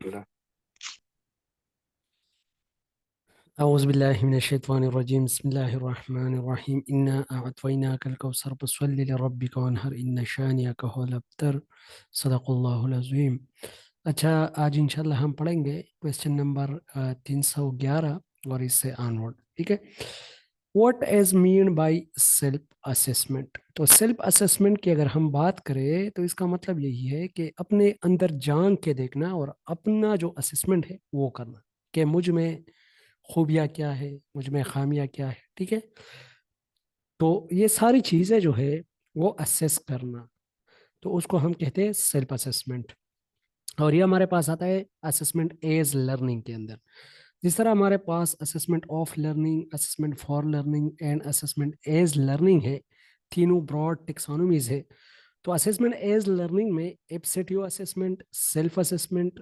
अल्लाह। औज़ुबिल्लाहिमिनश्शैतानिर्रजीम बिस्मिल्लाहिर्रहमानिर्रहीम इन्ना अअतैनाकल कौसर फसल्लि लिरब्बिका वन्हर इन्न शानिअक हुवल अब्तर सदक़ल्लाहुल अज़ीम। अच्छा, आज इंशाल्लाह हम पढ़ेंगे क्वेश्चन नंबर 311 और इससे ऑनवर्ड। ठीक है। What is mean by self assessment. तो सेल्फ असेसमेंट की अगर हम बात करें तो इसका मतलब यही है कि अपने अंदर झांक के देखना और अपना जो असेसमेंट है वो करना कि मुझ में खूबियाँ क्या है, मुझ में खामियाँ क्या है। ठीक है। तो ये सारी चीज़ें जो है वो असेस करना, तो उसको हम कहते हैं सेल्फ असेसमेंट। और ये हमारे पास आता है असेसमेंट एज लर्निंग के अंदर। जिस तरह हमारे पास assessment of learning, assessment for learning and assessment as learning है, तीनों ब्रॉड टेक्सोनोमीज है। तो असेसमेंट एज लर्निंग में एब्सेटिव असेसमेंट, सेल्फ असेसमेंट,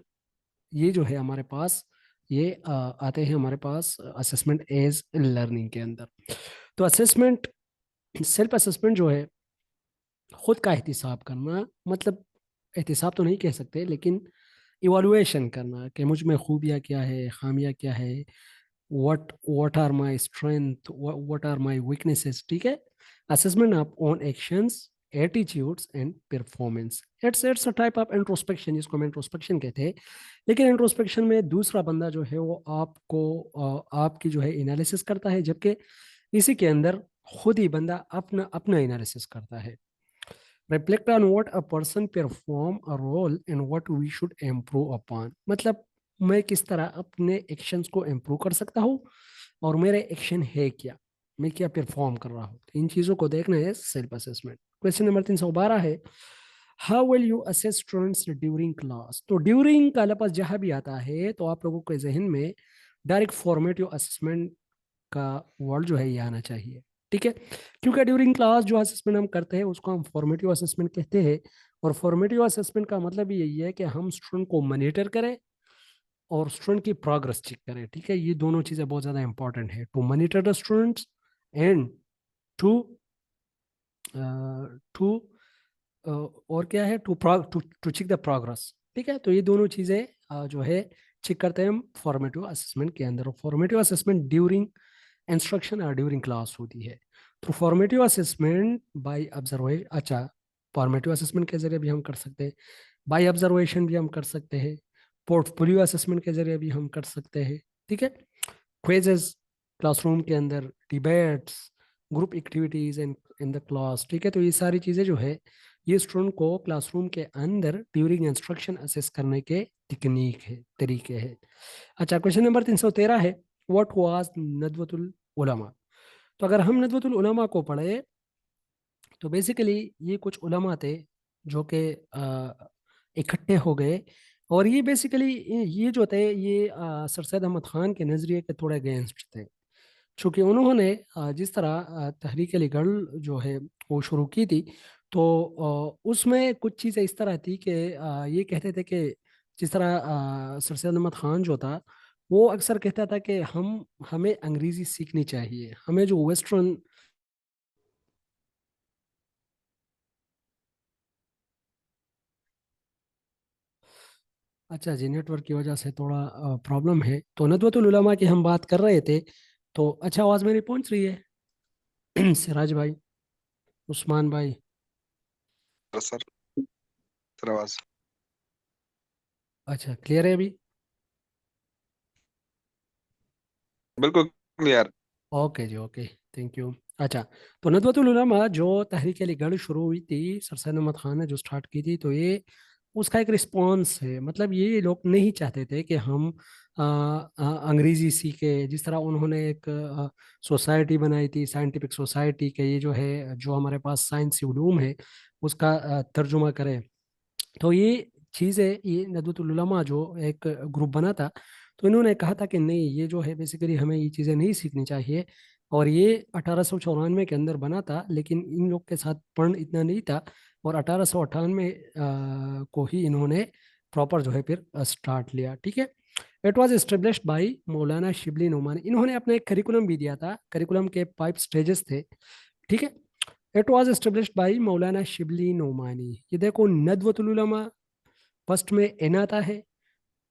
ये जो है हमारे पास ये आते हैं हमारे पास असेसमेंट एज लर्निंग के अंदर। तो असेसमेंट, सेल्फ असेसमेंट जो है खुद का एहतिसाब करना, मतलब एहतिसाब तो नहीं कह सकते लेकिन इवोल्यूएशन करना कि मुझ में खूबियाँ क्या है, खामियाँ क्या है, what are my strength, what are my weaknesses. ठीक है। Assessment of own actions, attitudes and performance, it's a type of introspection, जिसको हम इंट्रोस्पेक्शन कहते हैं। लेकिन इंट्रोस्पेक्शन में दूसरा बंदा जो है वो आपको आपकी जो है एनालिसिस करता है, जबकि इसी के अंदर खुद ही बंदा अपना अपना एनालिसिस करता है। Reflect on what a person perform a role and what we should improve upon, मतलब मैं किस तरह अपने एक्शंस को इम्प्रूव कर सकता हूँ और मेरे एक्शन है क्या, मैं क्या परफॉर्म कर रहा हूँ। तो इन चीज़ों को देखना है सेल्फ असेसमेंट। क्वेश्चन नंबर 312 है, how will you assess students during class. तो ड्यूरिंग का लफ्ज़ जहाँ भी आता है तो आप लोगों के जहन में डायरेक्ट फॉर्मेटिव असेसमेंट का वर्ड जो है ये आना चाहिए। ठीक है। क्योंकि ड्यूरिंग क्लास जो असेसमेंट हम करते हैं उसको हम फॉर्मेटिव असेसमेंट कहते हैं। और फॉर्मेटिव असेसमेंट का मतलब यही है कि हम स्टूडेंट को मॉनिटर करें और स्टूडेंट की प्रोग्रेस चेक करें। ठीक है। ये दोनों चीज़ें बहुत ज़्यादा इंपॉर्टेंट है, to monitor the students and to to और क्या है, to to to check the progress. ठीक है। तो ये दोनों चीज़ें जो है चेक करते हैं हम फॉर्मेटिव असेसमेंट के अंदर। फॉर्मेटिव असेसमेंट ड्यूरिंग इंस्ट्रक्शन और ड्यूरिंग क्लास होती है। तो फॉर्मेटिव असेसमेंट बाय ऑब्जर्वेशन, अच्छा, फॉर्मेटिव असेसमेंट के जरिए भी हम कर सकते हैं, बाय ऑब्जर्वेशन भी हम कर सकते हैं, पोर्टफोलियो असेसमेंट के जरिए भी हम कर सकते हैं। ठीक है। क्विजेज क्लासरूम के अंदर, debates, group activities in in the class. ठीक है। तो ये सारी चीज़ें जो है ये स्टूडेंट को क्लासरूम के अंदर ड्यूरिंग इंस्ट्रक्शन असेस करने के टेक्निक है, तरीके हैं। अच्छा, क्वेश्चन नंबर 313 है, व्हाट वाज नदवतुल उलमा। तो अगर हम नदवतुल उलमा को पढ़े तो बेसिकली ये कुछ उलमा थे जो कि इकट्ठे हो गए। और ये बेसिकली ये जो थे ये सर सैयद अहमद खान के नज़रिए के थोड़े अगेंस्ट थे। चूँकि उन्होंने जिस तरह तहरीक अलीगढ़ जो है वो शुरू की थी, तो उसमें कुछ चीज़ें इस तरह थी कि ये कहते थे कि जिस तरह सर सैयद अहमद खान जो था वो अक्सर कहता था कि हमें अंग्रेज़ी सीखनी चाहिए, हमें जो वेस्टर्न। अच्छा जी, नेटवर्क की वजह से थोड़ा प्रॉब्लम है। तो नदवतुल उलमा की हम बात कर रहे थे। तो अच्छा, आवाज़ मेरी पहुंच रही है? सिराज भाई, उस्मान भाई। सर सर आवाज अच्छा, क्लियर है अभी? बिल्कुल क्लियर। ओके जी, ओके, थैंक यू। अच्छा, तो नदवतुल उलमा जो तहरीक अलीगढ़ शुरू हुई थी, सर सैयद अहमद खान ने जो स्टार्ट की थी, तो ये उसका एक रिस्पॉन्स है। मतलब ये लोग नहीं चाहते थे कि हम अंग्रेजी सीखे। जिस तरह उन्होंने एक सोसाइटी बनाई थी, साइंटिफिक सोसाइटी के, ये जो है जो हमारे पास साइंसी उलूम है उसका तर्जुमा करें। तो ये चीज़ है, ये नदवतुल उलमा जो एक ग्रुप बना था, तो इन्होंने कहा था कि नहीं, ये जो है बेसिकली हमें ये चीज़ें नहीं सीखनी चाहिए। और ये 1894 के अंदर बना था, लेकिन इन लोग के साथ पढ़ इतना नहीं था। और 1898 को ही इन्होंने प्रॉपर जो है फिर स्टार्ट लिया। ठीक है। इट वाज एस्टेब्लिश्ड बाय मौलाना शिबली नोमानी। इन्होंने अपना एक करिकुलम भी दिया था, करिकुलम के 5 स्टेजेस थे। ठीक है। इट वाज एस्टेब्लिश्ड बाय मौलाना शिबली नोमानी। ये देखो, नदवतुल उलमा फर्स्ट में एन आता है,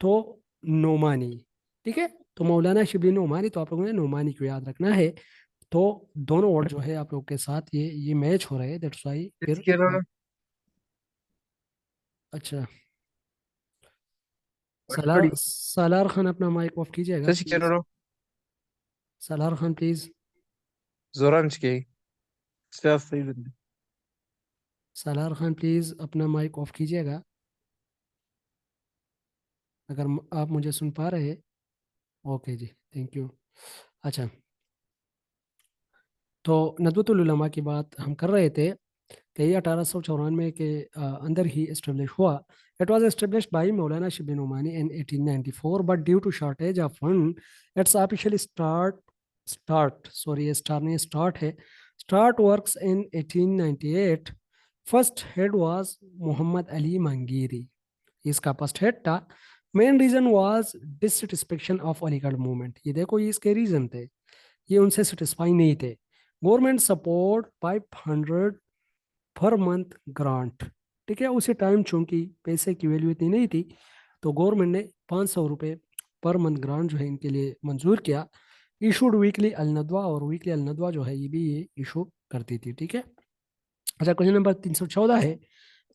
तो नोमानी। ठीक है, तो मौलाना शिबली नोमानी, तो आप लोगों ने नोमानी को याद रखना है। तो दोनों वर्ड जो है आप लोगों के साथ ये मैच हो रहे हैं, दैट्स वाई फिर किसके इन्होंने अच्छा। पटपड़ी सालार खान अपना माइक ऑफ कीजिएगा किसके प्लीज। इन्होंने सालार खान प्लीज। जोरांश के स्टाफ सही बंदे सालार खान प्लीज अपना माइक ऑफ कीजिएगा, अगर आप मुझे सुन पा रहे हैं। ओके जी, थैंक यू। अच्छा, तो नदवतुल उलमा की बात हम कर रहे थे कि ये 1894 के अंदर ही इस्टेब्लिश हुआ। It was established by Maulana Shibli Nomani in 1894, but due to shortage of fund it's officially start sorry, star नहीं स्टार्ट है, start works in 1898। First head was Mohammad Ali Mongeri, इसका फर्स्ट हेड था। Main reason was dissatisfaction of Aligarh movement. ये देखो, ये इसके reason थे, ये उनसे सेटिस्फाई नहीं थे। Government support 500 per month grant. ठीक है, उसी टाइम चूंकि पैसे की वैल्यू इतनी नहीं थी, तो गवर्नमेंट ने 500 रुपये पर मंथ ग्रांट जो है इनके लिए मंजूर किया। इशूड वीकली अलनदवा, और वीकली अलनदवा जो है ये इशू करती थी। ठीक है। अच्छा, क्वेश्चन नंबर 314 है,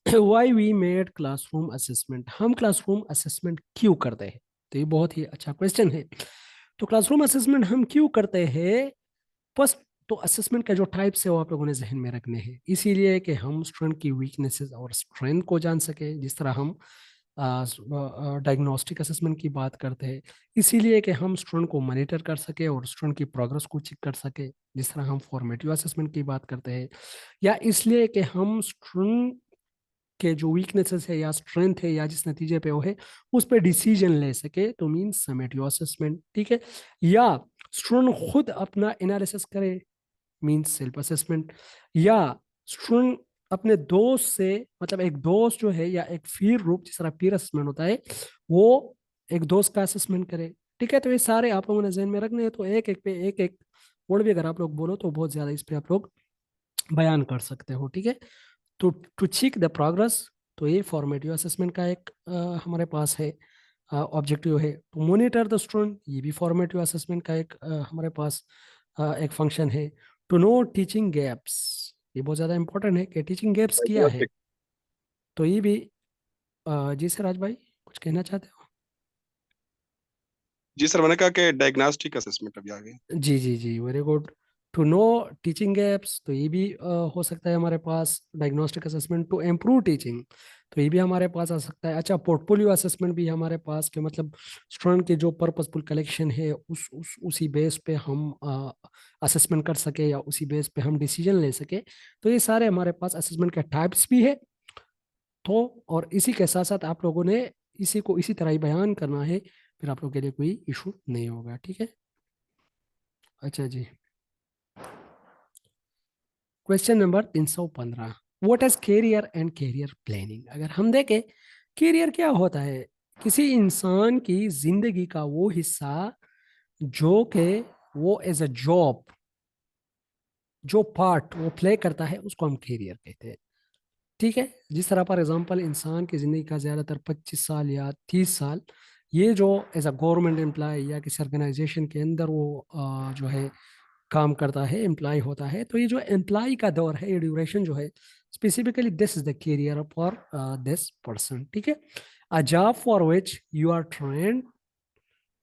why we made classroom assessment. हम क्लासरूम असेसमेंट क्यों करते हैं? तो ये बहुत ही अच्छा क्वेश्चन है। तो क्लासरूम असेसमेंट हम क्यों करते हैं? फर्स्ट, तो असेसमेंट का जो टाइप्स है वो आप लोगों ने जहन में रखने हैं, इसीलिए कि हम स्टूडेंट की वीकनेसेस और स्ट्रेंथ को जान सके। जिस तरह हम डायग्नोस्टिक असेसमेंट की बात करते हैं, इसीलिए कि हम स्टूडेंट को मॉनिटर कर सके और स्टूडेंट की प्रोग्रेस को चेक कर सके। जिस तरह हम फॉर्मेटिव असेसमेंट की बात करते हैं, या इसलिए कि हम स्टूडेंट के जो वीकनेसेस है या स्ट्रेंथ है या जिस नतीजे पे वो है उस पर डिसीजन ले सके, तो मीन समेटिव असेसमेंट। ठीक है। या स्टूडेंट खुद अपना एनालिसिस करे, मींस सेल्फ असेसमेंट। या स्टूडेंट अपने दोस्त से, मतलब एक दोस्त जो है या एक पीर ग्रुप, जिस तरह पीर असेसमेंट होता है, वो एक दोस्त का असेसमेंट करे। ठीक है, तो ये सारे आप लोगों ने जहन में रखने हैं। तो एक एक पे एक एक वर्ड भी अगर आप लोग बोलो तो बहुत ज्यादा इस पे आप लोग बयान कर सकते हो। ठीक है। तो टू चेक द प्रोग्रेस, तो ये फॉर्मेटिव असेसमेंट का एक हमारे पास है ऑब्जेक्टिव है। टू मॉनिटर द स्टूडेंट, ये भी फॉर्मेटिव असेसमेंट का एक हमारे पास एक फंक्शन है। टू नो टीचिंग गैप्स, ये बहुत ज़्यादा इंपॉर्टेंट है कि टीचिंग गैप्स क्या है। डायग्नोस्टिक। तो ये भी जी सर, राज भाई कुछ कहना चाहते हो? जी सर, मैंने कहा कि डायग्नोस्टिक असेसमेंट अभी आगे। जी जी जी, very good. To know teaching gaps, तो ये भी हो सकता है हमारे पास। Diagnostic assessment to improve teaching, तो ये भी हमारे पास आ सकता है। अच्छा, पोर्टफोलियो असेसमेंट भी हमारे पास, के मतलब स्टूडेंट के जो पर्पसफुल कलेक्शन है उसी बेस पे हम असेसमेंट कर सके या उसी बेस पे हम डिसीजन ले सके। तो ये सारे हमारे पास असेसमेंट के टाइप्स भी है। तो और इसी के साथ साथ आप लोगों ने इसी को इसी तरह ही बयान करना है, फिर आप लोगों के लिए कोई इशू नहीं होगा। ठीक है। अच्छा जी, question number 315, what is career and career planning. अगर हम देखें, कैरियर क्या होता है? किसी इंसान की जिंदगी का वो हिस्सा जो कि वो एज अ जॉब, जो पार्ट वो प्ले करता है, उसको हम कैरियर कहते हैं। ठीक है। जिस तरह फॉर एग्जांपल इंसान की जिंदगी का ज्यादातर 25 साल या 30 साल ये जो एज अ गवर्नमेंट एम्प्लॉय या किसी ऑर्गेनाइजेशन के अंदर वो जो है काम करता है, एम्प्लॉय होता है। तो ये जो एम्प्लॉय का दौर है, ये ड्यूरेशन जो है, specifically this is the career for this person. ठीक है। A job for which you are trained,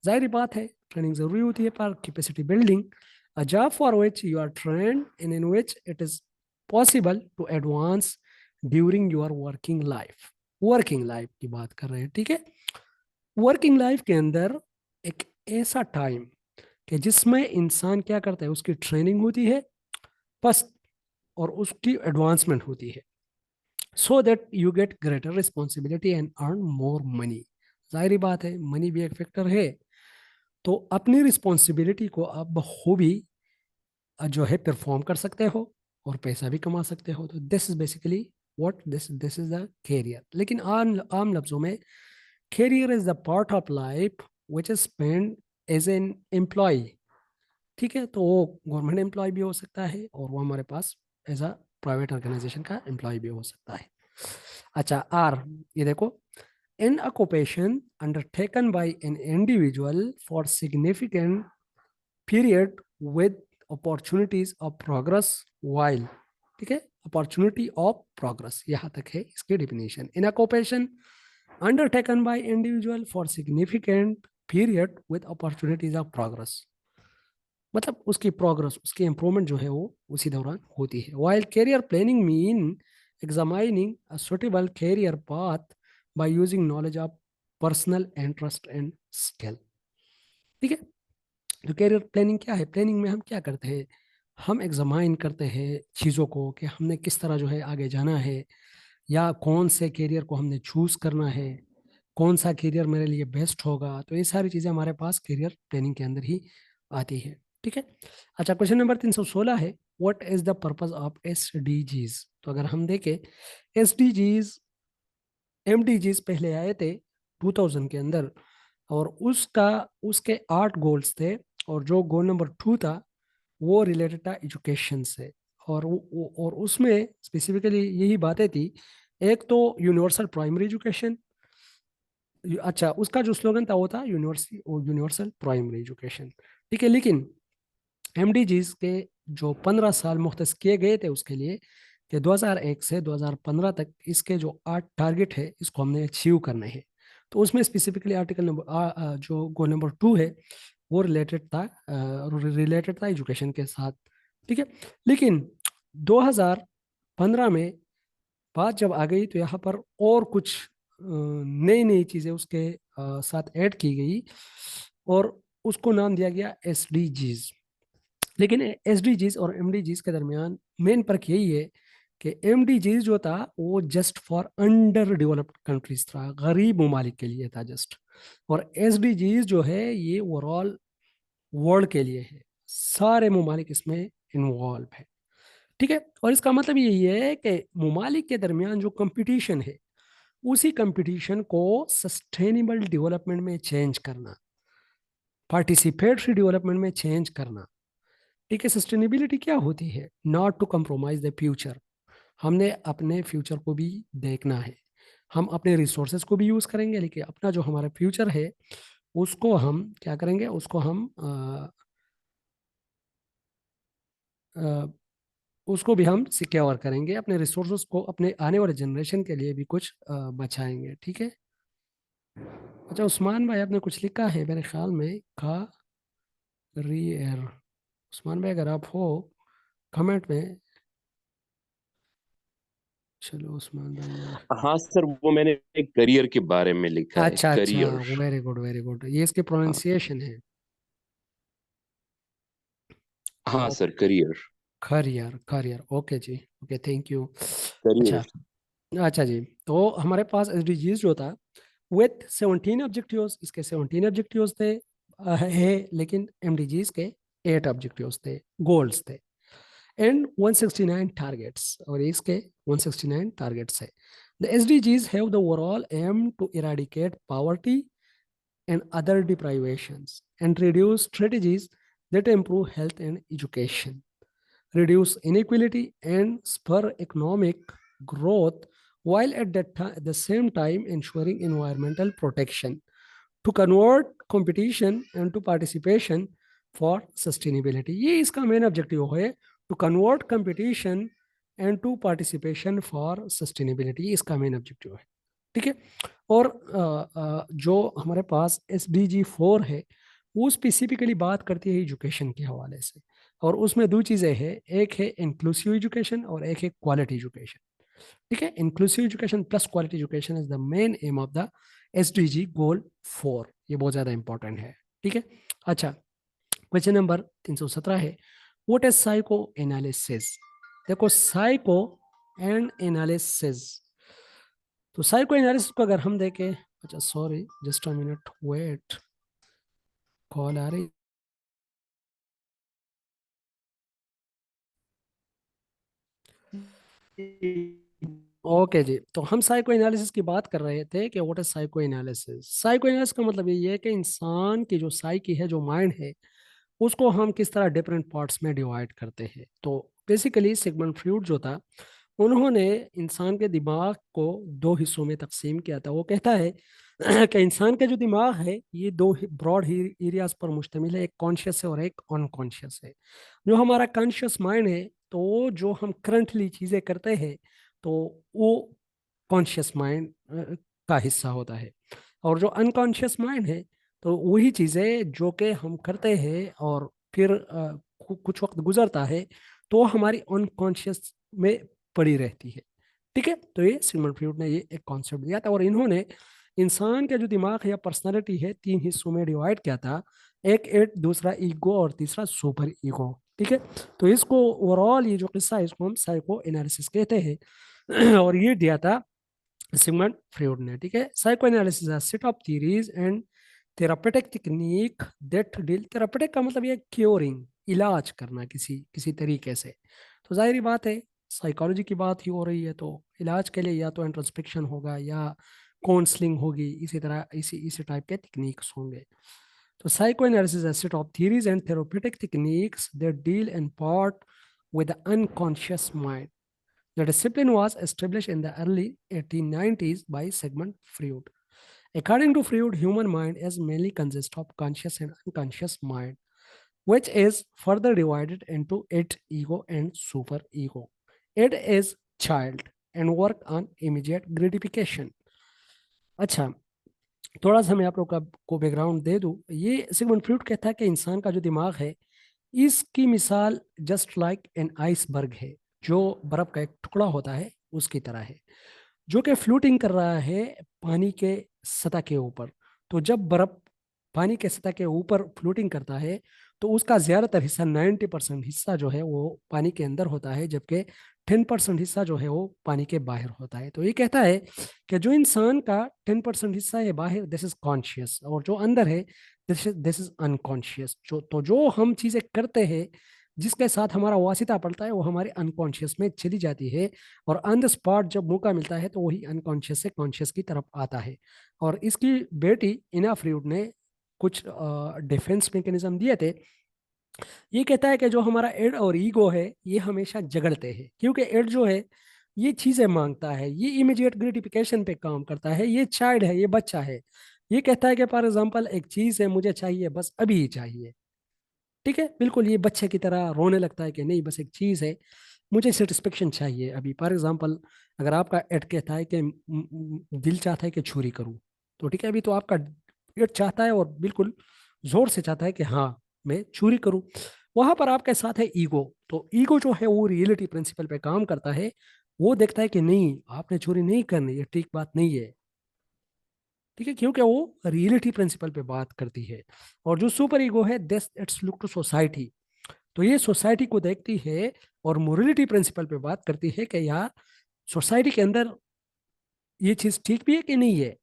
जाहिर बात है ट्रेनिंग जरूरी होती है पर capacity building. A job for which you are trained in which it is possible to advance during your working life. Working life की बात कर रहे हैं। ठीक है। वर्किंग लाइफ के अंदर एक ऐसा टाइम कि जिसमें इंसान क्या करता है, उसकी ट्रेनिंग होती है बस, और उसकी एडवांसमेंट होती है, so that you get greater responsibility and earn more money. जाहिर बात है मनी भी एक फैक्टर है। तो अपनी रिस्पॉन्सिबिलिटी को आप बखूबी जो है परफॉर्म कर सकते हो और पैसा भी कमा सकते हो। तो this is basically what this is the career. लेकिन आम लफ्जों में, career is the part of life which is spend as an employ. ठीक है, तो वो गवर्नमेंट एम्प्लॉय भी हो सकता है और वो हमारे पास एज अ प्राइवेट ऑर्गेनाइजेशन का एम्प्लॉय भी हो सकता है। अच्छा, आर, ये देखो, an occupation undertaken by an individual for significant period with opportunities of progress while, ठीक है, opportunity of progress, यहाँ तक है इसकी definition. In occupation undertaken by individual for significant period with opportunities of progress, मतलब उसकी प्रोग्रेस, उसकी improvement जो है वो उसी दौरान होती है. While career planning mean examining a suitable career path by using knowledge of personal interest and skill. ठीक है, तो कैरियर प्लानिंग क्या है? प्लानिंग में हम क्या करते हैं? हम एग्जामाइन करते हैं चीज़ों को कि हमने किस तरह जो है आगे जाना है, या कौन से कैरियर को हमने चूज करना है, कौन सा कैरियर मेरे लिए बेस्ट होगा. तो ये सारी चीज़ें हमारे पास कैरियर प्लानिंग के अंदर ही आती है. ठीक है. अच्छा, क्वेश्चन नंबर 316 है, what is the purpose of SDGs. तो अगर हम देखें, एसडीजीज एमडीजीज पहले आए थे 2000 के अंदर, और उसके 8 गोल्स थे, और जो गोल नंबर 2 था वो रिलेटेड था एजुकेशन से. और उसमें स्पेसिफिकली यही बातें थी. एक तो यूनिवर्सल प्राइमरी एजुकेशन. अच्छा, उसका जो स्लोगन था वो था यूनिवर्सल प्राइमरी एजुकेशन. ठीक है, लेकिन एमडीजीज के जो 15 साल मुख्तस किए गए थे उसके लिए, कि 2001 से 2015 तक इसके जो 8 टारगेट है इसको हमने अचीव करने हैं. तो उसमें स्पेसिफिकली आर्टिकल नंबर जो गोल नंबर 2 है वो रिलेटेड था एजुकेशन के साथ. ठीक है, लेकिन 2015 में बात जब आ गई तो यहाँ पर और कुछ नई नई चीज़ें उसके साथ ऐड की गई, और उसको नाम दिया गया एसडीजीज. लेकिन एसडीजीज और एमडीजीज के दरमियान मेन फर्क यही है कि एमडीजीज जो था वो just for under developed countries था, गरीब ममालिक के लिए था जस्ट. और एसडीजीज जो है ये ओवरऑल वर्ल्ड के लिए है, सारे ममालिक इसमें इन्वॉल्व है. ठीक है, और इसका मतलब यही है कि ममालिक के दरमियान जो कंपटीशन है, उसी कंपटीशन को सस्टेनेबल डेवलपमेंट में चेंज करना, पार्टिसिपेटरी डेवलपमेंट में चेंज करना. ठीक है, सस्टेनेबिलिटी क्या होती है? Not to compromise the future. हमने अपने फ्यूचर को भी देखना है. हम अपने रिसोर्सेज को भी यूज करेंगे, लेकिन अपना जो हमारा फ्यूचर है उसको हम क्या करेंगे? उसको हम उसको भी हम सिक्योर करेंगे. अपने रिसोर्सेज को अपने आने वाले जनरेशन के लिए भी कुछ बचाएंगे. ठीक है. अच्छा, उस्मान भाई आपने कुछ लिखा है मेरे ख्याल में, का रियर. उस्मान भाई अगर आप हो कमेंट में. चलो उस्मान भाई ने, हाँ सर, वो मैंने एक करियर के बारे में लिखा है, अच्छा अच्छा, career. Very good very good, ये इसकी हाँ प्रोनाउंसिएशन है. हाँ सर, करियर खरियर खरियर, ओके जी, ओके, थैंक यू. अच्छा. करियर। अच्छा जी, तो हमारे पास एसडीजीज जो था विथ 17 ऑब्जेक्टिव्स, इसके 17 ऑब्जेक्टिव्स थे है, लेकिन एमडीजीज के 8 ऑब्जेक्टिव्स थे, गोल्स थे, एंड 169 टारगेट्स, और इसके 169 टारगेट्स है. The SDGs have the overall aim to eradicate poverty and other deprivations and reduce strategies that improve health and education, reduce inequality and spur economic growth, while at the same time ensuring environmental protection, to convert competition into participation for sustainability. ये इसका main objective है, to convert competition into participation for sustainability. ये इसका main objective है. ठीक है. और जो हमारे पास SDG 4 है वो स्पेसिफिकली बात करती है एजुकेशन के हवाले से, और उसमें 2 चीज़ें हैं, एक है इंक्लूसिव एजुकेशन और एक है क्वालिटी एजुकेशन. ठीक है, inclusive education plus quality education is the main M of the SDG गोल 4. ये बहुत ज़्यादा इंपॉर्टेंट है. ठीक है. अच्छा, क्वेश्चन नंबर 317 है, व्हाट इज साइको एनालिसिस. देखो, साइको एंड एनालिसिस, तो साइको एनालिसिस को अगर हम देखें, अच्छा sorry just a minute wait, call आ रही. ओके जी, तो हम साइको एनालिसिस की बात कर रहे थे कि what is psycho analysis. Psycho analysis का मतलब ये है कि इंसान की जो साइकी है, जो माइंड है, उसको हम किस तरह डिफरेंट पार्ट्स में डिवाइड करते हैं. तो बेसिकली सिगमंड फ्रॉइड जो था उन्होंने इंसान के दिमाग को दो हिस्सों में तकसीम किया था। वो कहता है कि इंसान का जो दिमाग है ये दो ब्रॉड एरियाज पर मुश्तमिल है, एक कॉन्शियस है और एक अनकॉन्शियस है। जो हमारा कॉन्शियस माइंड है, तो जो हम करंटली चीज़ें करते हैं, तो वो कॉन्शियस माइंड का हिस्सा होता है। और जो अनकॉन्शियस माइंड है, तो वही चीज़ें जो कि हम करते हैं और फिर कुछ वक्त गुजरता है तो हमारी अनकॉन्शियस में पड़ी रहती है। ठीक है, तो ये सिगमंड फ्रॉइड ने ये एक कॉन्सेप्ट दिया था और इन्होंने इंसान का जो दिमाग है या पर्सनालिटी है तीन हिस्सों में डिवाइड किया था। एक एड, दूसरा ईगो और तीसरा सुपर ईगो। ठीक है, तो इसको ओवरऑल ये जो किस्सा है इसको हम साइको एनालिसिस कहते हैं और ये दिया था सिगमंड फ्रॉइड ने। ठीक है, psycho analysis a set of theories and therapeutic technique that deal, therapeutic का मतलब ये क्योरिंग, इलाज करना किसी किसी तरीके से। तो जाहिर बात है साइकोलॉजी की बात ही हो रही है, तो इलाज के लिए या तो इंट्रोस्पेक्शन होगा या काउंसलिंग होगी, इसी तरह इसी इसी टाइप के टेक्निक्स होंगे। तो psycho analysis a set of theories and therapeutic techniques that deal in part with the unconscious mind. The discipline was established in the early 1890s by Sigmund Freud. According to Freud, human mind is mainly consists of conscious and unconscious mind, which is further divided into id, ego, and superego. Id is child and work on immediate gratification. अच्छा, थोड़ा सा मैं आप लोग को background दे दूं। ये Sigmund Freud कहता है कि इंसान का जो दिमाग है इसकी मिसाल जस्ट लाइक एन आइसबर्ग है, जो बर्फ का एक टुकड़ा होता है उसकी तरह है, जो कि फ्लोटिंग कर रहा है पानी के सतह के ऊपर। तो जब बर्फ पानी के सतह के ऊपर फ्लोटिंग करता है तो उसका ज्यादातर हिस्सा 90% हिस्सा जो है वो पानी के अंदर होता है, जबकि 10% हिस्सा जो है वो पानी के बाहर होता है। तो ये कहता है कि जो इंसान का 10% हिस्सा है बाहर, दिस इज कॉन्शियस, और जो अंदर है दिस इज अनकॉन्शियस। जो हम चीजें करते हैं जिसके साथ हमारा वासिता पड़ता है वो हमारे अनकॉन्शियस में चली जाती है, और ऑन द स्पॉट जब मौका मिलता है तो वही अनकॉन्शियस से कॉन्शियस की तरफ आता है। और इसकी बेटी इना फ्रूड ने कुछ डिफेंस मैकेनिज्म दिए थे। ये कहता है कि जो हमारा एड और ईगो है ये हमेशा झगड़ते हैं, क्योंकि एड जो है ये चीजें मांगता है, ये इमीडिएट ग्रेटिफिकेशन पे काम करता है, ये चाइल्ड है, ये बच्चा है। ये कहता है कि फॉर एग्जाम्पल एक चीज है, मुझे चाहिए, बस अभी ही चाहिए। ठीक है, बिल्कुल ये बच्चे की तरह रोने लगता है कि नहीं, बस एक चीज है, मुझे सेटिस्फेक्शन चाहिए अभी। फॉर एग्जाम्पल अगर आपका एड कहता है कि दिल चाहता है कि चोरी करूं, तो ठीक है, अभी तो आपका एड चाहता है और बिल्कुल जोर से चाहता है कि हाँ मैं चोरी करूं। वहां पर आपके साथ है ईगो। तो ईगो जो है वो रियलिटी प्रिंसिपल पे काम करता है। वो देखता है कि नहीं, आपने चोरी नहीं करनी, ये ठीक बात नहीं है। ठीक है, क्योंकि वो रियलिटी प्रिंसिपल पे बात करती है। और जो सुपर ईगो है this it's look to society, तो ये सोसाइटी को देखती है और मोरलिटी प्रिंसिपल पे बात करती है कि यार सोसाइटी के अंदर ये चीज ठीक भी है कि नहीं है।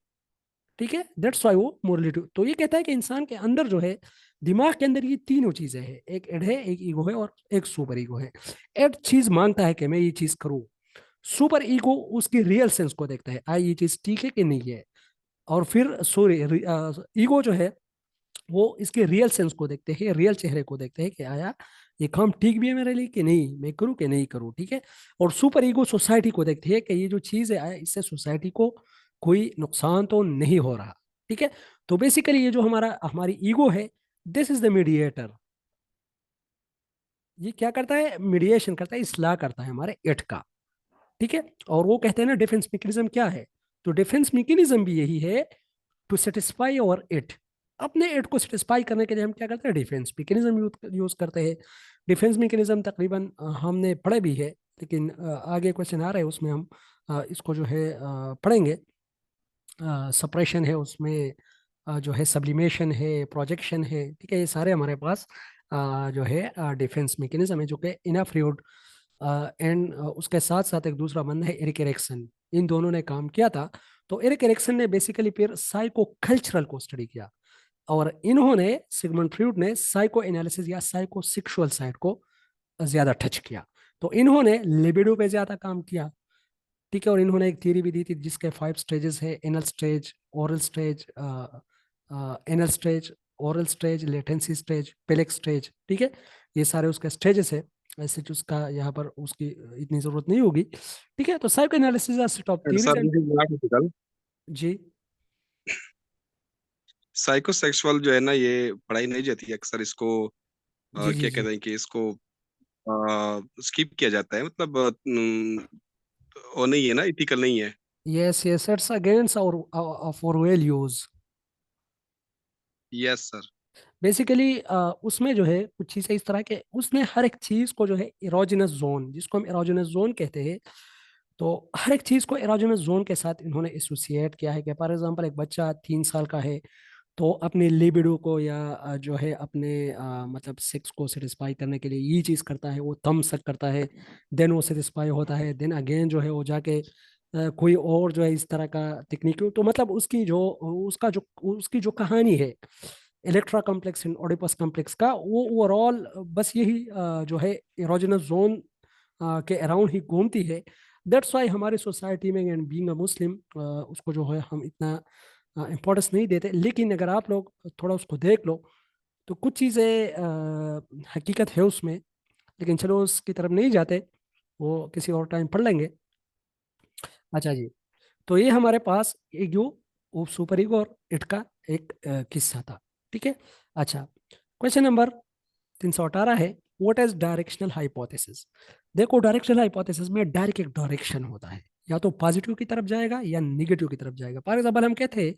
ठीक है, दैट्स व्हाई वो मोरलिटी। तो ये कहता है कि इंसान के अंदर जो है दिमाग के अंदर ये तीनों चीजें हैं, एक एड है, एक ईगो है और एक सुपर ईगो है। एड चीज मांगता है कि मैं ये चीज करूं, सुपर ईगो उसकी रियल सेंस को देखता है, ये चीज ठीक है कि नहीं है। और फिर सॉरी, ईगो जो है वो इसके रियल सेंस को देखते हैं, रियल चेहरे को देखते हैं कि आया ये काम ठीक भी है मेरे लिए कि नहीं, मैं करूँ कि नहीं करूँ। ठीक है, और सुपर ईगो सोसाइटी को देखती है कि ये जो चीज़ है आया इससे सोसाइटी को कोई नुकसान तो नहीं हो रहा। ठीक है, तो बेसिकली ये जो हमारी ईगो है दिस इज द मीडिएटर। ये क्या करता है, मीडिएशन करता है, इसलाह करता है हमारे एट का। ठीक है, और वो कहते हैं ना डिफेंस मैकेनिज्म क्या है, तो डिफेंस मैकेनिज्म भी यही है, टू सेटिस्फाई और इट। अपने इट को सेटिस्फाई करने के लिए हम क्या करते हैं, डिफेंस मैकेनिज्म यूज करते हैं। डिफेंस मैकेनिज्म तकरीबन हमने पढ़े भी है, लेकिन आगे क्वेश्चन आ रहा है उसमें हम इसको जो है पढ़ेंगे। सप्रेशन है उसमें, जो है सब्लिमेशन है, प्रोजेक्शन है। ठीक है, ये सारे हमारे पास जो है डिफेंस मैकेनिज्म है, जो कि इना फ्रूड एंड उसके साथ साथ एक दूसरा बंदा है एरिक एरिक्सन, इन दोनों ने काम किया था। तो एरिक एरिक्सन ने बेसिकली फिर साइको कल्चरल को स्टडी किया, और इन्होंने सिगमंड फ्रूड ने साइको एनालिसिस या साइको सेक्सुअल साइड को ज्यादा टच किया। तो इन्होंने लिबिडो पे ज्यादा काम किया। ठीक है, और इन्होंने एक थ्योरी भी दी थी जिसके 5 स्टेजेस है, anal stage, oral stage, anal stage, oral stage, latency stage, phallic stage. ठीक है, ये सारे उसके स्टेजेस है। SHUs का यहाँ पर उसकी इतनी ज़रूरत नहीं होगी, ठीक है। तो psycho analysis are set of And theories sir, and this is not difficult. जी साइकोसेक्सुअल जो है ना, ये पढ़ाई नहीं जाती है अक्सर। इसको जी जी क्या जी कहते हैं कि इसको स्किप किया जाता है, मतलब वो नहीं है ना, इथिकल नहीं है। Yes yes, it's against our values. Yes sir. Basically उसमें जो है कुछ चीज़ें इस तरह के, उसने हर एक चीज़ को जो है इरोजिनस जोन, जिसको हम इरोजिनस जोन कहते हैं, तो हर एक चीज़ को इरोजिनस जोन के साथ इन्होंने एसोसिएट किया है। कि फॉर एग्जांपल एक बच्चा 3 साल का है, तो अपने लिबिडो को या जो है अपने मतलब सेक्स को सेटिस्फाई करने के लिए ये चीज़ करता है, वो थम सक करता है, देन वो सेटिस्फाई होता है, देन अगेन जो है वो जाके कोई और जो है इस तरह का टेक्निक। तो मतलब उसकी जो कहानी है Electra complex and Oedipus complex का, वो ओवरऑल बस यही जो है इरोजिनस जोन के अराउंड ही घूमती है। दैट्स वाई हमारी सोसाइटी में एंड बीइंग अ मुस्लिम उसको जो है हम इतना इम्पोर्टेंस नहीं देते। लेकिन अगर आप लोग थोड़ा उसको देख लो तो कुछ चीज़ें हकीकत है उसमें, लेकिन चलो उसकी तरफ नहीं जाते, वो किसी और टाइम पढ़ लेंगे। अच्छा जी, तो ये हमारे पास ईगो, सुपर ईगो और इट का एक किस्सा था, ठीक है। अच्छा, क्वेश्चन नंबर 318 है, व्हाट इज डायरेक्शनल हाइपोथेसिस। देखो, डायरेक्शनल हाइपोथेसिस में डायरेक्ट एक डायरेक्शन होता है, या तो पॉजिटिव की तरफ जाएगा या निगेटिव की तरफ जाएगा। फॉर एग्जाम्पल हम कहते हैं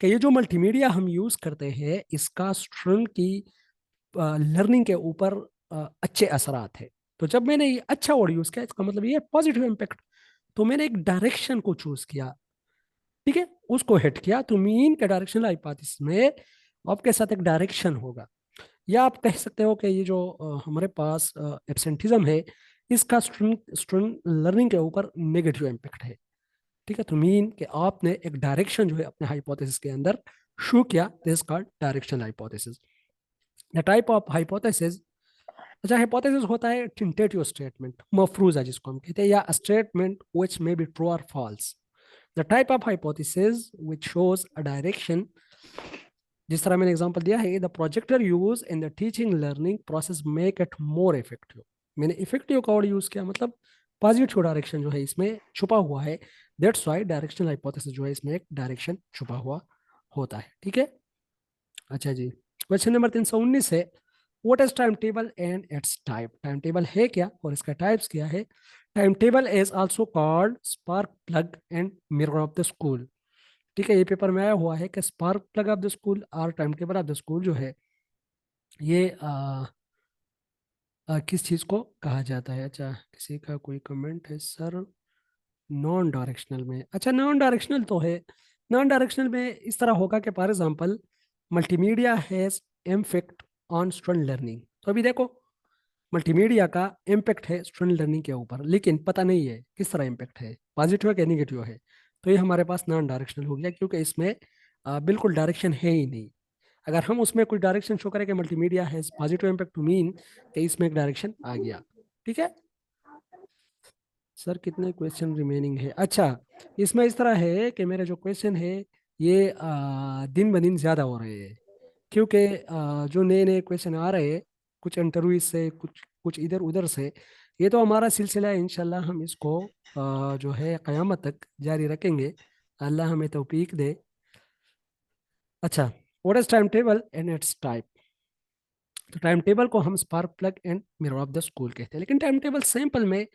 कि ये जो मल्टीमीडिया हम यूज करते हैं, इसका स्टूडेंट की लर्निंग के ऊपर अच्छे असरात है। तो जब मैंने ये अच्छा वर्ड यूज किया, इसका मतलब ये पॉजिटिव इम्पैक्ट। तो मैंने एक डायरेक्शन को चूज किया, ठीक है, उसको हिट किया। तो मीन के डायरेक्शनल हाइपोथेसिस में आपके साथ एक डायरेक्शन होगा। या आप कह सकते हो कि ये जो हमारे पास एब्सेंटिज्म है, इसका स्टूडेंट स्टूडेंट लर्निंग के ऊपर नेगेटिव इम्पैक्ट है, ठीक है। तो मीन कि आपने एक डायरेक्शन जो है अपने हाइपोथेसिस के अंदर शो किया, this called directional hypothesis. The type of hypothesis, अच्छा, हाइपोथेसिस होता है टेंटेटिव स्टेटमेंट, मफरूजा जिसको हम कहते हैं, या statement which may be true और false. The type of hypothesis which shows a direction, जिस तरह मैंने एग्जांपल दिया है, the projector use in the teaching learning process make it more effective. मैंने इफेक्टिव का वर्ड यूज किया, मतलब पॉजिटिव डायरेक्शन जो है इसमें छुपा हुआ है। दैट्स व्हाई डायरेक्शनल हाइपोथेसिस जो है इसमें एक डायरेक्शन छुपा हुआ होता है, ठीक है। अच्छा जी, क्वेश्चन नंबर 319 है, what is time table and its type. Time table है क्या और इसका टाइप्स क्या है। Time table is also called spark plug and mirror of the school, ठीक है। ये पेपर में आया हुआ है कि spark plug of the school और time table of the school जो है, ये किस चीज़ को कहा जाता है। अच्छा, किसी का कोई कमेंट है सर, नॉन डायरेक्शनल में। अच्छा, नॉन डायरेक्शनल तो है। नॉन डायरेक्शनल में इस तरह होगा कि for example multimedia has impact on student learning. तो अभी देखो, मल्टीमीडिया का इम्पैक्ट है स्टूडेंट लर्निंग के ऊपर, लेकिन पता नहीं है किस तरह इम्पैक्ट है, पॉजिटिव है कि नेगेटिव है। तो ये हमारे पास नॉन डायरेक्शनल हो गया, क्योंकि इसमें बिल्कुल डायरेक्शन है ही नहीं। अगर हम उसमें कोई डायरेक्शन शो करें कि multimedia has positive impact, to mean कि इसमें एक डायरेक्शन आ गया, ठीक है। सर कितने क्वेश्चन रिमेनिंग है। अच्छा, इसमें इस तरह है कि मेरे जो क्वेश्चन है ये दिन ब दिन ज़्यादा हो रहे हैं, क्योंकि जो नए नए क्वेश्चन आ रहे हैं, कुछ इंटरव्यू से, कुछ कुछ इधर उधर से। ये तो हमारा सिलसिला है, इंशाल्लाह हम इसको जो है क़यामत तक जारी रखेंगे, अल्लाह हमें तौफीक दे। अच्छा, what is time table and its type. तो टाइम टेबल को हम spark plug and mirror of the school कहते हैं, लेकिन टाइम टेबल सिंपल में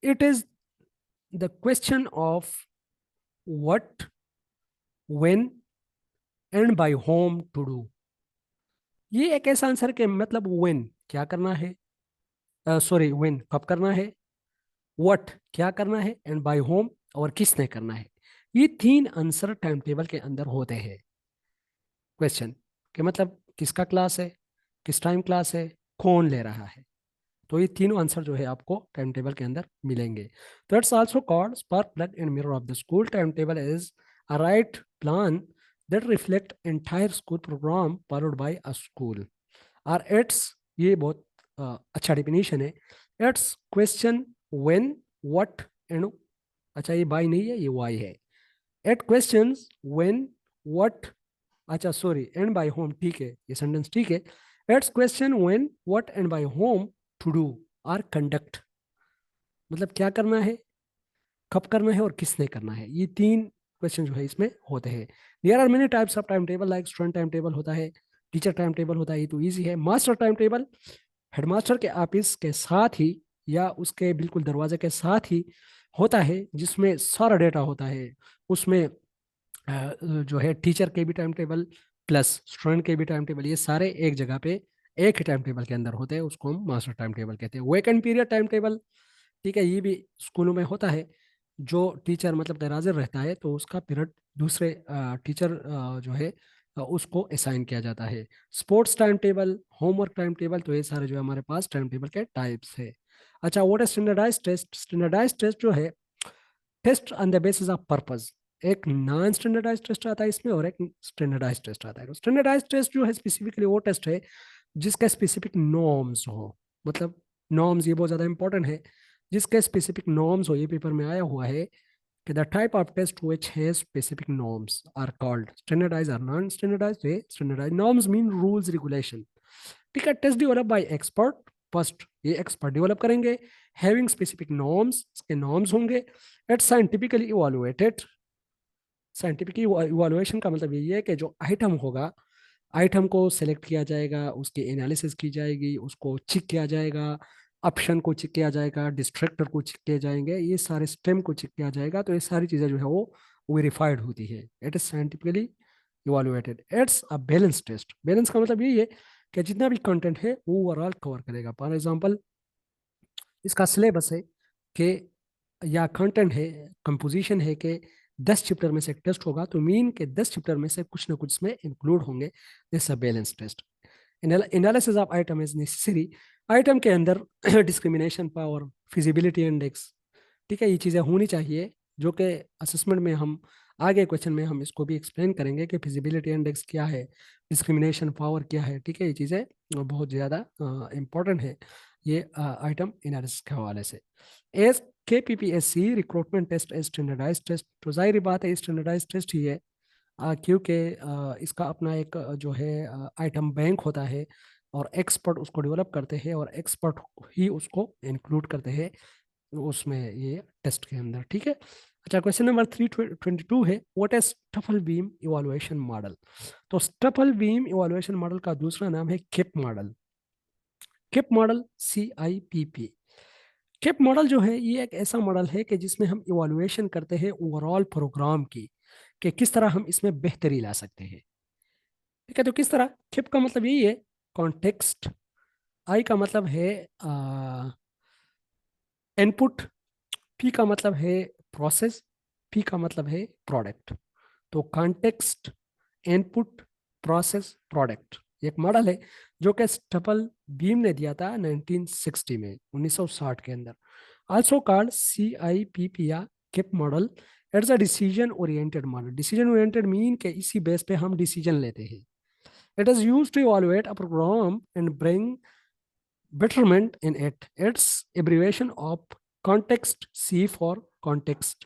it is the question of what, when and by whom to do. ये एक ऐसा आंसर के मतलब व्हेन क्या करना है, सॉरी व्हेन कब करना है, व्हाट क्या करना है, एंड बाय होम और किसने करना है। ये 3 आंसर टाइम टेबल के अंदर होते हैं। क्वेश्चन के मतलब किसका क्लास है, किस टाइम क्लास है, कौन ले रहा है। तो ये तीनों आंसर जो है आपको टाइम टेबल के अंदर मिलेंगे। तो it's also called spark plug and mirror of the school. Time table is a right plan that reflect entire school programme followed by a school. और इट्स, ये बहुत अच्छा डिफिनीशन है, it's question when what and, अच्छा ये by नहीं है, ये वाई है। इट क्वेश्चंस व्हेन व्हाट, अच्छा सॉरी, एंड बाय होम, ठीक है, ये सेंटेंस ठीक है। It's question when what and by whom to do, और कंडक्ट, मतलब क्या करना है, कब करना है और किसने करना है। ये 3 क्वेश्चन जो है इसमें होते हैं। There are many types of time table, like student time table होता है, टीचर टाइम टेबल होता है, ये तो ईजी है। मास्टर टाइम टेबल हेडमास्टर के ऑफिस के साथ ही या उसके बिल्कुल दरवाजे के साथ ही होता है, जिसमें सारा डेटा होता है। उसमें जो है टीचर के भी टाइम टेबल प्लस स्टूडेंट के भी टाइम टेबल, ये सारे एक जगह पे एक ही टाइम टेबल के अंदर होते हैं, उसको हम मास्टर टाइम टेबल कहते हैं। वेकेंट पीरियड टाइम टेबल, ठीक है, ये भी स्कूलों में होता है। जो टीचर मतलब गैरहाजिर रहता है तो उसका पीरियड दूसरे टीचर जो है उसको असाइन किया जाता है। Sports time table, homework time table, तो ये सारे जो है हमारे पास टाइम टेबल के टाइप्स है। अच्छा, what is standardize test? Standardize test जो है test on the basis of purpose. एक नॉन स्टैंडर्डाइज टेस्ट आता है इसमें और एक स्टैंडर्डाइज टेस्ट आता है। स्टैंडर्डाइज टेस्ट जो है स्पेसिफिकली वो टेस्ट है जिसका स्पेसिफिक नॉर्म्स हो, मतलब नॉर्म्स ये बहुत ज़्यादा इंपॉर्टेंट है, जिसके स्पेसिफिक नॉर्म्स हो। ये पेपर में आया हुआ है कि the type of test which has specific norms are called standardized or non-standardized. Standardized norms mean rules regulation, ठीक है। Test develop by expert, first ये एक्सपर्ट डेवलप करेंगे। हैविंग स्पेसिफिक नॉर्म्स, इसके नॉर्म्स होंगे। It's scientifically evaluated, scientific evaluation का मतलब यही है कि जो आइटम होगा, आइटम को सेलेक्ट किया जाएगा, उसकी एनालिसिस की जाएगी, उसको चेक किया जाएगा, ऑप्शन को चेक किया जाएगा, डिस्ट्रक्टर को चेक किए जाएंगे, ये सारे स्टेम को चेक किया जाएगा। तो ये सारी चीज़ें जो है वो वेरीफाइड होती है। It is scientifically evaluated. It's a balance test. Balance का मतलब यही है कि जितना भी कंटेंट है वो ओवरऑल कवर करेगा। फॉर एग्जांपल इसका सिलेबस है कि या कंटेंट है, कंपोजिशन है कि 10 चैप्टर में से एक टेस्ट होगा, तो मीन के 10 चैप्टर में से कुछ ना कुछ इसमें इंक्लूड होंगे। This a balance test. Analysis of item is necessary. Item के अंदर डिस्क्रिमिनेशन पावर, फिजिबिलिटी इंडेक्स, ठीक है, ये चीज़ें होनी चाहिए, जो कि असेसमेंट में हम आगे क्वेश्चन में हम इसको भी एक्सप्लेन करेंगे कि फिजिबिलिटी इंडेक्स क्या है, डिस्क्रिमिनेशन पावर क्या है, ठीक है। ये चीज़ें बहुत ज़्यादा इंपॉर्टेंट है ये आइटम एनालिसिस के हवाले से। As KPPSC recruitment test as standardize test, तो जाहिर बात है स्टैंडर्डाइज टेस्ट ही है, क्योंकि इसका अपना एक जो है आइटम बैंक होता है और एक्सपर्ट उसको डेवलप करते हैं और एक्सपर्ट ही उसको इंक्लूड करते हैं उसमें ये टेस्ट के अंदर, ठीक है। अच्छा, क्वेश्चन नंबर 322 है, what is Stufflebeam evaluation model? तो स्टफल बीम इवैल्यूएशन मॉडल का दूसरा नाम है CIPP model. CIPP model, CIPP। CIPP model जो है ये एक ऐसा मॉडल है कि जिसमें हम इवैल्यूएशन करते हैं ओवरऑल प्रोग्राम की, कि किस तरह हम इसमें बेहतरी ला सकते हैं, ठीक है। तो किस तरह, किप का मतलब यही है कॉन्टेक्स्ट, आई का मतलब है इनपुट, पी का मतलब है प्रोसेस, पी का मतलब है प्रोडक्ट। तो कॉन्टेक्स्ट, इनपुट, प्रोसेस, प्रोडक्ट, एक मॉडल है जो कि स्टफल बीम ने दिया था 1960 में, 1960 के अंदर। आल्सो कॉल्ड CIPP या CIPP model. It's a decision oriented model. Decision oriented mean के इसी बेस पे हम डिसीजन लेते हैं। It is used to evaluate a programme and bring betterment in it. It's abbreviation of context, C for context,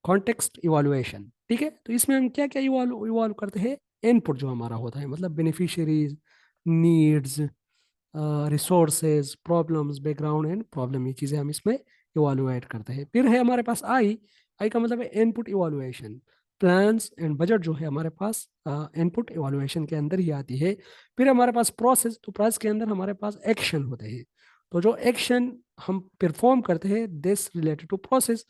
context evaluation, ठीक है। तो इसमें हम क्या क्या इवॉल्व करते हैं, इनपुट जो हमारा होता है, मतलब beneficiaries, needs, resources, problems, background and problem, ये चीज़ें हम इसमें इवैल्यूएट करते हैं। फिर है हमारे पास आई, आई का मतलब है input evaluation. Plans and budget जो है हमारे पास इनपुट इवैल्यूएशन के अंदर ही आती है। फिर हमारे पास प्रोसेस, तो प्रोसेस के अंदर हमारे पास एक्शन होते हैं, तो जो एक्शन हम परफॉर्म करते हैं दिस रिलेटेड टू प्रोसेस,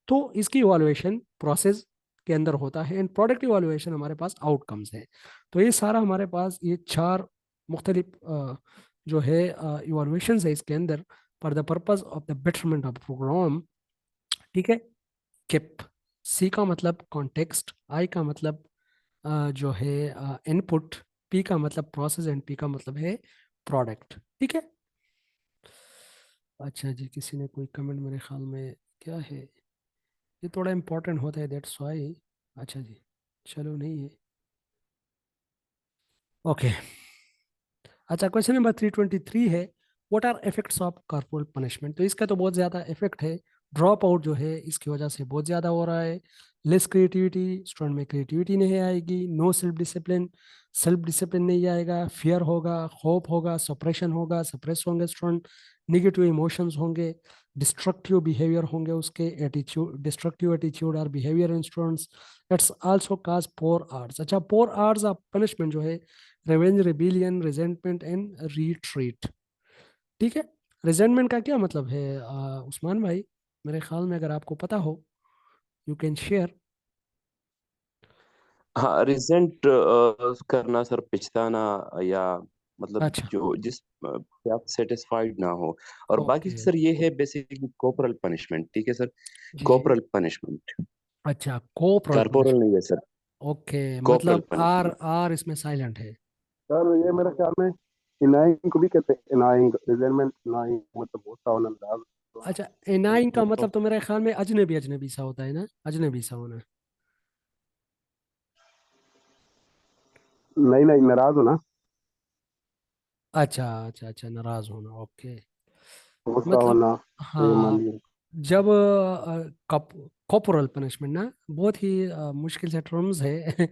तो इसकी इवैल्यूएशन प्रोसेस के अंदर होता है। एंड प्रोडक्ट इवैल्यूएशन हमारे पास आउटकम्स है। तो ये सारा हमारे पास ये 4 मुख्तलिफ जो है इवैल्यूएशन है इसके अंदर, for the purpose of the betterment of programme, ठीक है। किप, सी का मतलब कॉन्टेक्स्ट, आई का मतलब जो है इनपुट, पी का मतलब प्रोसेस एंड पी का मतलब है प्रोडक्ट, ठीक है। अच्छा जी, किसी ने कोई कमेंट मेरे ख्याल में क्या है, ये थोड़ा इंपॉर्टेंट होता है दैट्स वाई। अच्छा जी, चलो नहीं है, ओके। अच्छा, क्वेश्चन नंबर 323 है, what are effects of corporal punishment? तो इसका तो बहुत ज़्यादा इफेक्ट है, ड्रॉप आउट जो है इसकी वजह से बहुत ज़्यादा हो रहा है। लेस क्रिएटिविटी, स्टूडेंट में क्रिएटिविटी नहीं आएगी। No self discipline, self discipline नहीं आएगा। फियर होगा, होप होगा, सप्रेशन होगा, सप्रेस होंगे स्टूडेंट। नेगेटिव इमोशंस होंगे, डिस्ट्रक्टिव बिहेवियर होंगे, उसके एटीट्यूड, डिस्ट्रक्टिव एटीट्यूड और behaviour in students, it's also cause four Rs. अच्छा, पोर आर्ट्स ऑफ पनिशमेंट जो है revenge, rebellion, resentment and retreat. ठीक है, रिजेंटमेंट का क्या मतलब है उस्मान भाई? मेरे ख्याल में अगर आपको पता हो, यू कैन शेयर। हाँ, रिजेंट करना सर, पछताना, या मतलब अच्छा, जो जिस पे आप सेटिस्फाइड ना हो। और बाकी ओके, सर ये है बेसिकली कॉर्पोरल पनिशमेंट, ठीक है सर। जी जी। कॉर्पोरल पनिशमेंट, अच्छा, कोप्रल कॉर्पोरल पनिशमेंट। नहीं है सर, ओके, कॉर्पोरल मतलब आर पनिशमेंट। आर इसमें साइलेंट है। सर ये मेरे ख्याल में इनाइंग को भी कहते हैं, इनाइंग रिजेंटमेंट, इनाइंग मतलब गुस्सा होना, नाराज अच्छा, एनाइंग का होना। मतलब तो मेरे ख्याल में अजनबी अजनबी सा होता है ना, अजनबी सा होना। नहीं नहीं, नाराज होना, अच्छा अच्छा अच्छा, नाराज होना, ओके। गुस्सा मतलब होना, ये मान हाँ, लीजिए। जब कॉपोरल पनिशमेंट ना, बहुत ही मुश्किल से टर्म्स है।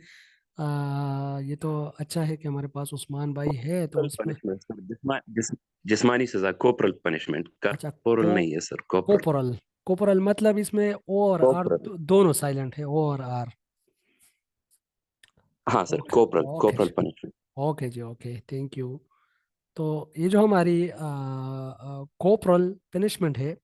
ये तो अच्छा है कि हमारे पास उस्मान भाई है, तो कॉर्पोरल उसमें। पनिशमेंट सर, जिस्मानी सजा, कॉर्पोरल पनिशमेंट, अच्छा, कॉर्पोरल नहीं है सर, कॉर्पोरल। कोपोरल। कोपोरल मतलब इसमें ओ और आर कॉर्पोरल, दोनों साइलेंट है, ओ और आर। हाँ sir, okay corporal, okay corporal ji, punishment. Okay जी, ओके, थैंक यू। तो ये जो हमारी कोपोरल पनिशमेंट है,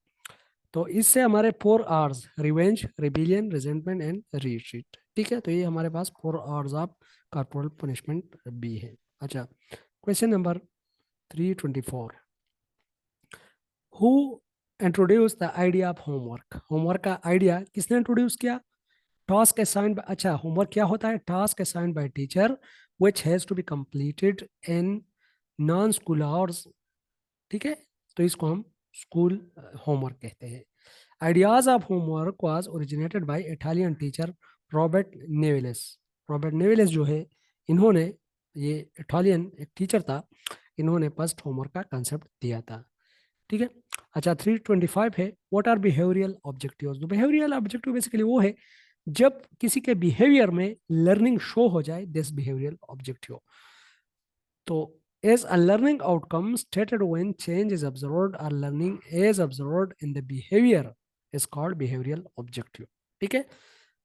तो इससे हमारे 4 R's, revenge, rebellion, resentment and retreat. ठीक है, तो ये हमारे पास 4 R's ऑफ कॉर्पोरल पनिशमेंट भी है। अच्छा, question number 324, who introduce the idea of homework? Homework का आइडिया किसने इंट्रोड्यूस किया? टास्क असाइंड, अच्छा, होमवर्क क्या होता है? Task assigned by teacher which has to be completed in non school hours. ठीक है, तो इसको हम स्कूल होमवर्क कहते हैं। Ideas of homework was originated by Italian teacher Robert Nevilis. Robert Nevilis जो है, इन्होंने, ये इटालियन एक टीचर था, इन्होंने फर्स्ट होमवर्क का कंसेप्ट दिया था। ठीक है। अच्छा, 325 है, व्हाट आर बिहेवियरल ऑब्जेक्टिव्स? तो बिहेवियरल ऑब्जेक्टिव बेसिकली वो है जब किसी के बिहेवियर में लर्निंग शो हो जाए, दिस बिहेवियरल ऑब्जेक्टिव। तो as a learning outcome stated when change is observed or learning is observed in the behavior is called behavioral objective। ठीक है।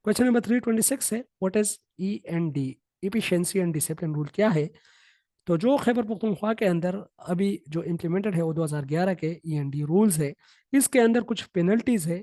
क्वेश्चन नंबर 326 है, what is END? Efficiency and discipline rule क्या है? तो जो खैबर पख्तूनख्वा के अंदर अभी जो इम्प्लीमेंटेड है वो 2011 के END रूल्स है। इसके अंदर कुछ पेनल्टीज है